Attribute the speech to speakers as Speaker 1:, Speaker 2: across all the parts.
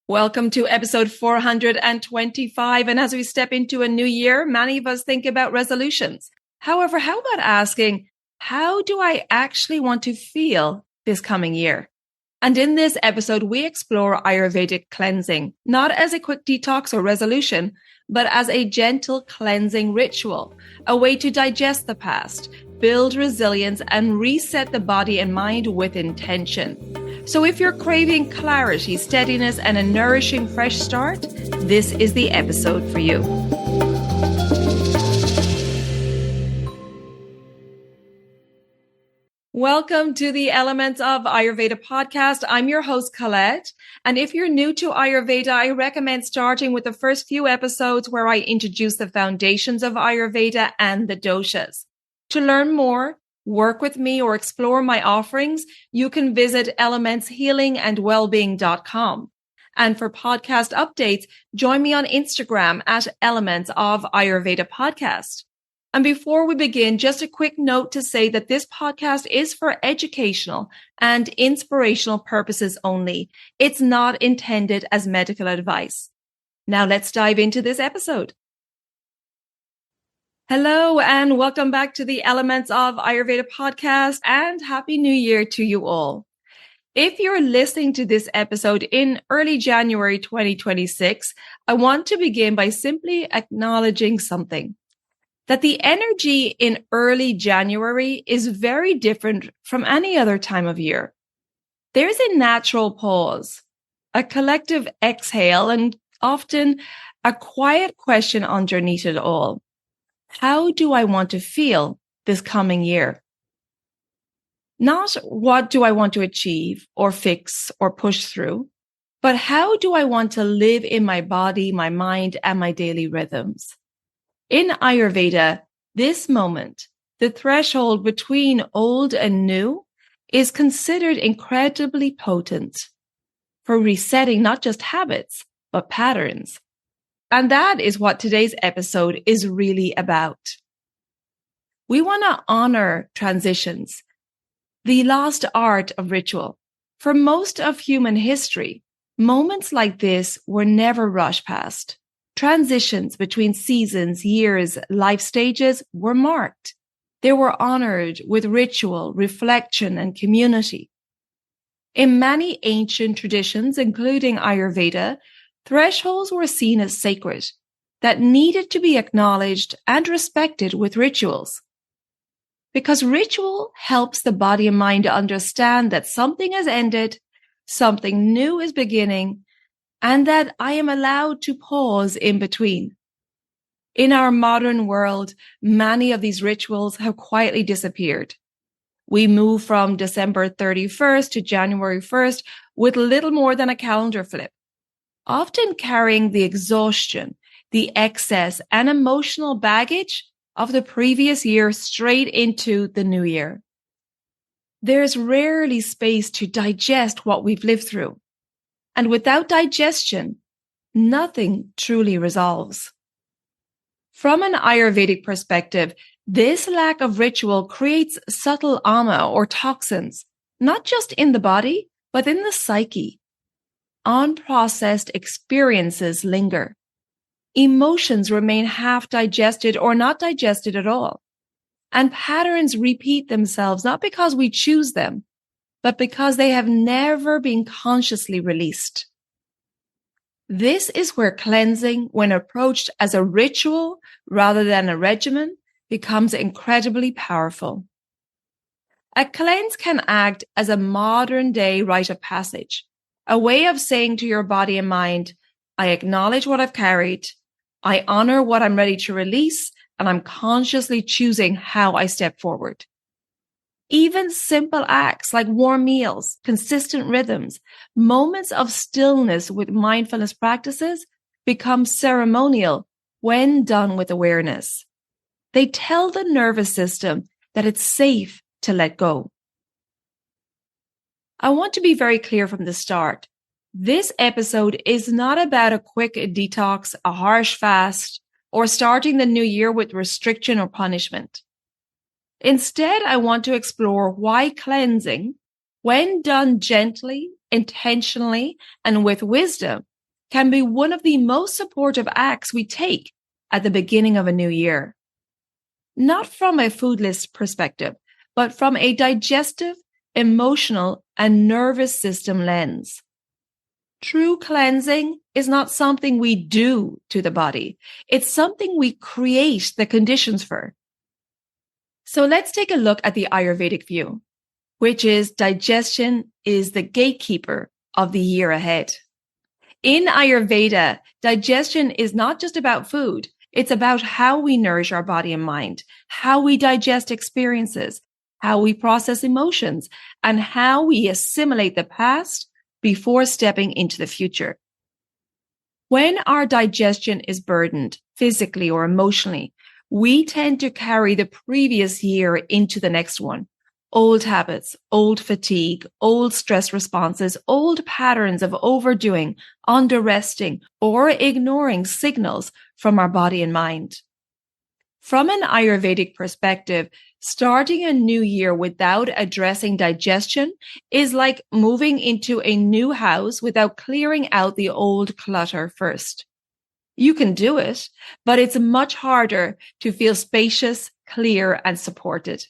Speaker 1: Welcome to episode 425. And as we step into a new year, many of us think about resolutions. However, how about asking, how do I actually want to feel this coming year? And in this episode, we explore Ayurvedic cleansing, not as a quick detox or resolution, but as a gentle cleansing ritual, a way to digest the past, build resilience, and reset the body and mind with intention. So if you're craving clarity, steadiness, and a nourishing fresh start, this is the episode for you. Welcome to the Elements of Ayurveda podcast. I'm your host, Colette. And if you're new to Ayurveda, I recommend starting with the first few episodes where I introduce the foundations of Ayurveda and the doshas. To learn more, work with me, or explore my offerings, you can visit elementshealingandwellbeing.com. And for podcast updates, join me on Instagram at Elements of AyurvedaPodcast. And before we begin, just a quick note to say that this podcast is for educational and inspirational purposes only. It's not intended as medical advice. Now let's dive into this episode. Hello and welcome back to the Elements of Ayurveda podcast, and Happy New Year to you all. If you're listening to this episode in early January 2026, I want to begin by simply acknowledging something. That the energy in early January is very different from any other time of year. There's a natural pause, a collective exhale, and often a quiet question underneath it all. How do I want to feel this coming year? Not what do I want to achieve or fix or push through, but how do I want to live in my body, my mind, and my daily rhythms? In Ayurveda, this moment, the threshold between old and new, is considered incredibly potent for resetting not just habits, but patterns. And that is what today's episode is really about. We want to honor transitions, the lost art of ritual. For most of human history, moments like this were never rushed past. Transitions between seasons, years, life stages were marked. They were honored with ritual, reflection, and community. In many ancient traditions, including Ayurveda, thresholds were seen as sacred, that needed to be acknowledged and respected with rituals. Because ritual helps the body and mind to understand that something has ended, something new is beginning, and that I am allowed to pause in between. In our modern world, many of these rituals have quietly disappeared. We move from December 31st to January 1st with little more than a calendar flip, often carrying the exhaustion, the excess, and emotional baggage of the previous year straight into the new year. There's rarely space to digest what we've lived through. And without digestion, nothing truly resolves. From an Ayurvedic perspective, this lack of ritual creates subtle ama or toxins, not just in the body, but in the psyche. Unprocessed experiences linger. Emotions remain half digested or not digested at all. And patterns repeat themselves not because we choose them, but because they have never been consciously released. This is where cleansing, when approached as a ritual rather than a regimen, becomes incredibly powerful. A cleanse can act as a modern-day rite of passage, a way of saying to your body and mind, I acknowledge what I've carried, I honor what I'm ready to release, and I'm consciously choosing how I step forward. Even simple acts like warm meals, consistent rhythms, moments of stillness with mindfulness practices become ceremonial when done with awareness. They tell the nervous system that it's safe to let go. I want to be very clear from the start. This episode is not about a quick detox, a harsh fast, or starting the new year with restriction or punishment. Instead, I want to explore why cleansing, when done gently, intentionally, and with wisdom, can be one of the most supportive acts we take at the beginning of a new year. Not from a food list perspective, but from a digestive, emotional, and nervous system lens. True cleansing is not something we do to the body. It's something we create the conditions for. So let's take a look at the Ayurvedic view, which is digestion is the gatekeeper of the year ahead. In Ayurveda, digestion is not just about food. It's about how we nourish our body and mind, how we digest experiences, how we process emotions, and how we assimilate the past before stepping into the future. When our digestion is burdened, physically or emotionally, we tend to carry the previous year into the next one. Old habits, old fatigue, old stress responses, old patterns of overdoing, under-resting, or ignoring signals from our body and mind. From an Ayurvedic perspective, starting a new year without addressing digestion is like moving into a new house without clearing out the old clutter first. You can do it, but it's much harder to feel spacious, clear, and supported.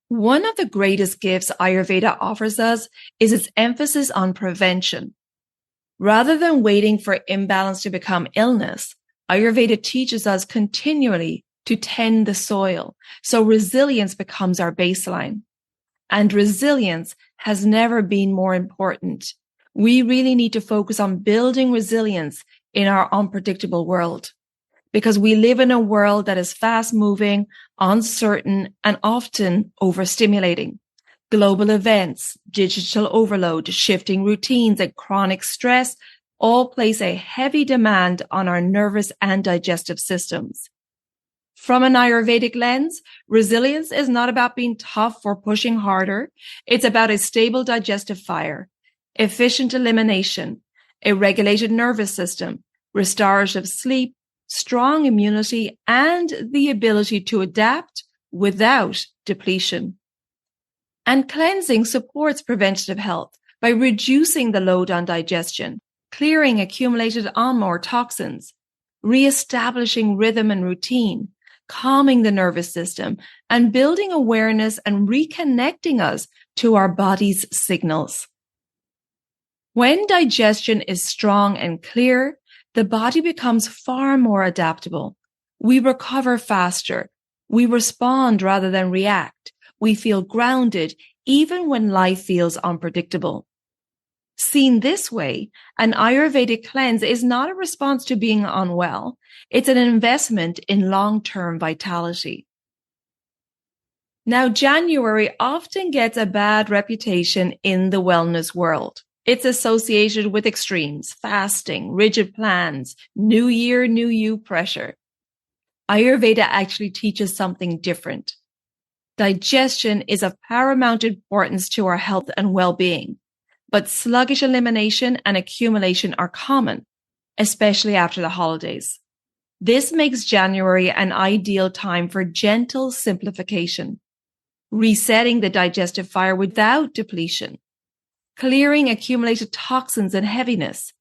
Speaker 1: One of the greatest gifts Ayurveda offers us is its emphasis on prevention. Rather than waiting for imbalance to become illness, Ayurveda teaches us continually to tend the soil, so resilience becomes our baseline. And resilience has never been more important. We really need to focus on building resilience in our unpredictable world, because we live in a world that is fast-moving, uncertain, and often overstimulating. Global events, digital overload, shifting routines, and chronic stress all place a heavy demand on our nervous and digestive systems. From an Ayurvedic lens, resilience is not about being tough or pushing harder. It's about a stable digestive fire, efficient elimination, a regulated nervous system, restorative sleep, strong immunity, and the ability to adapt without depletion. And cleansing supports preventative health by reducing the load on digestion, clearing accumulated or toxins, reestablishing rhythm and routine, calming the nervous system, and building awareness and reconnecting us to our body's signals. When digestion is strong and clear, the body becomes far more adaptable. We recover faster. We respond rather than react. We feel grounded even when life feels unpredictable. Seen this way, an Ayurvedic cleanse is not a response to being unwell. It's an investment in long-term vitality. Now, January often gets a bad reputation in the wellness world. It's associated with extremes, fasting, rigid plans, new year, new you pressure. Ayurveda actually teaches something different. Digestion is of paramount importance to our health and well-being, but sluggish elimination and accumulation are common, especially after the holidays. This makes January an ideal time for gentle simplification, resetting the digestive fire without depletion, clearing accumulated toxins and heaviness,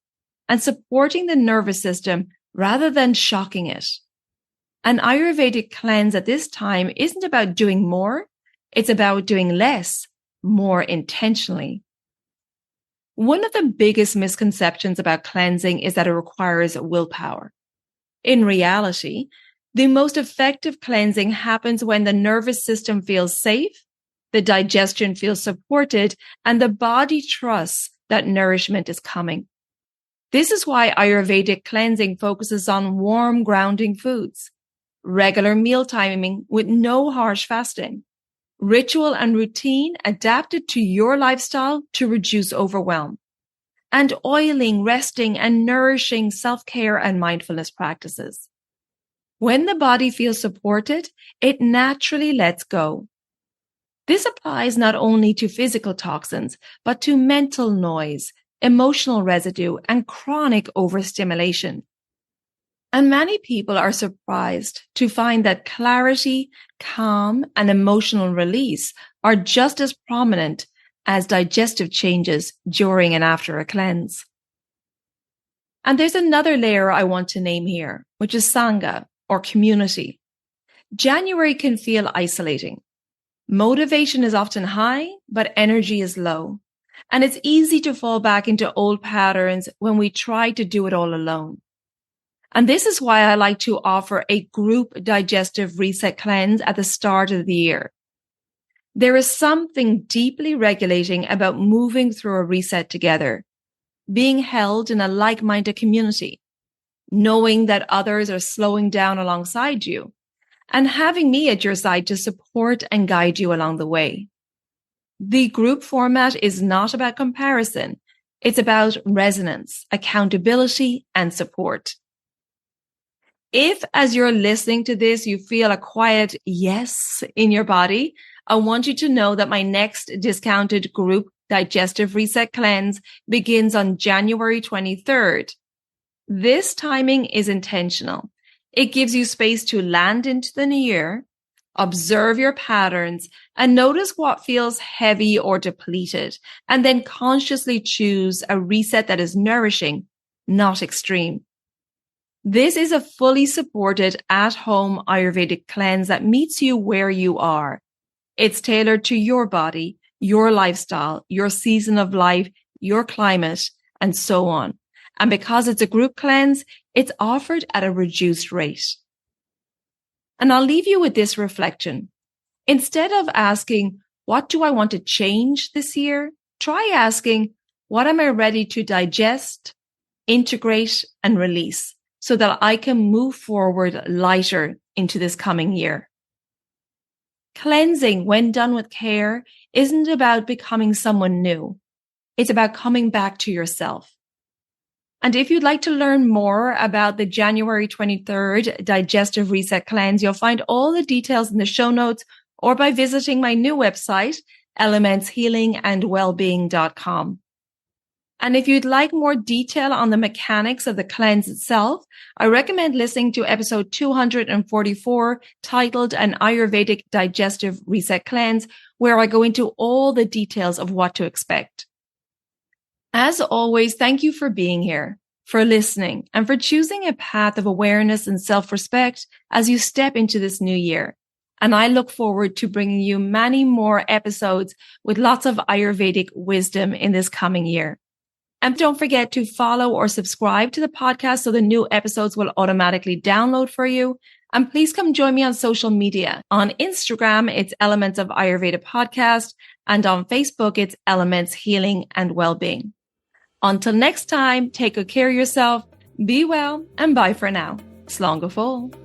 Speaker 1: and supporting the nervous system rather than shocking it. An Ayurvedic cleanse at this time isn't about doing more, it's about doing less, more intentionally. One of the biggest misconceptions about cleansing is that it requires willpower. In reality, the most effective cleansing happens when the nervous system feels safe, the digestion feels supported, and the body trusts that nourishment is coming. This is why Ayurvedic cleansing focuses on warm, grounding foods, regular meal timing with no harsh fasting, ritual and routine adapted to your lifestyle to reduce overwhelm, and oiling, resting, and nourishing self-care and mindfulness practices. When the body feels supported, it naturally lets go. This applies not only to physical toxins, but to mental noise, emotional residue, and chronic overstimulation. And many people are surprised to find that clarity, calm, and emotional release are just as prominent as digestive changes during and after a cleanse. And there's another layer I want to name here, which is Sangha or community. January can feel isolating. Motivation is often high, but energy is low. And it's easy to fall back into old patterns when we try to do it all alone. And this is why I like to offer a group digestive reset cleanse at the start of the year. There is something deeply regulating about moving through a reset together, being held in a like-minded community, knowing that others are slowing down alongside you, and having me at your side to support and guide you along the way. The group format is not about comparison. It's about resonance, accountability, and support. If, as you're listening to this, you feel a quiet yes in your body, I want you to know that my next discounted group digestive reset cleanse begins on January 23rd. This timing is intentional. It gives you space to land into the new year, observe your patterns, and notice what feels heavy or depleted, and then consciously choose a reset that is nourishing, not extreme. This is a fully supported at-home Ayurvedic cleanse that meets you where you are. It's tailored to your body, your lifestyle, your season of life, your climate, and so on. And because it's a group cleanse, it's offered at a reduced rate. And I'll leave you with this reflection. Instead of asking, what do I want to change this year? Try asking, what am I ready to digest, integrate, and release so that I can move forward lighter into this coming year? Cleansing, when done with care, isn't about becoming someone new. It's about coming back to yourself. And if you'd like to learn more about the January 23rd Digestive Reset Cleanse, you'll find all the details in the show notes or by visiting my new website, elementshealingandwellbeing.com. And if you'd like more detail on the mechanics of the cleanse itself, I recommend listening to episode 244 titled An Ayurvedic Digestive Reset Cleanse, where I go into all the details of what to expect. As always, thank you for being here, for listening, and for choosing a path of awareness and self-respect as you step into this new year. And I look forward to bringing you many more episodes with lots of Ayurvedic wisdom in this coming year. And don't forget to follow or subscribe to the podcast so the new episodes will automatically download for you. And please come join me on social media. On Instagram, it's Elements of Ayurveda Podcast. And on Facebook, it's Elements Healing and Wellbeing. Until next time, take good care of yourself, be well, and bye for now. Slán go fóill.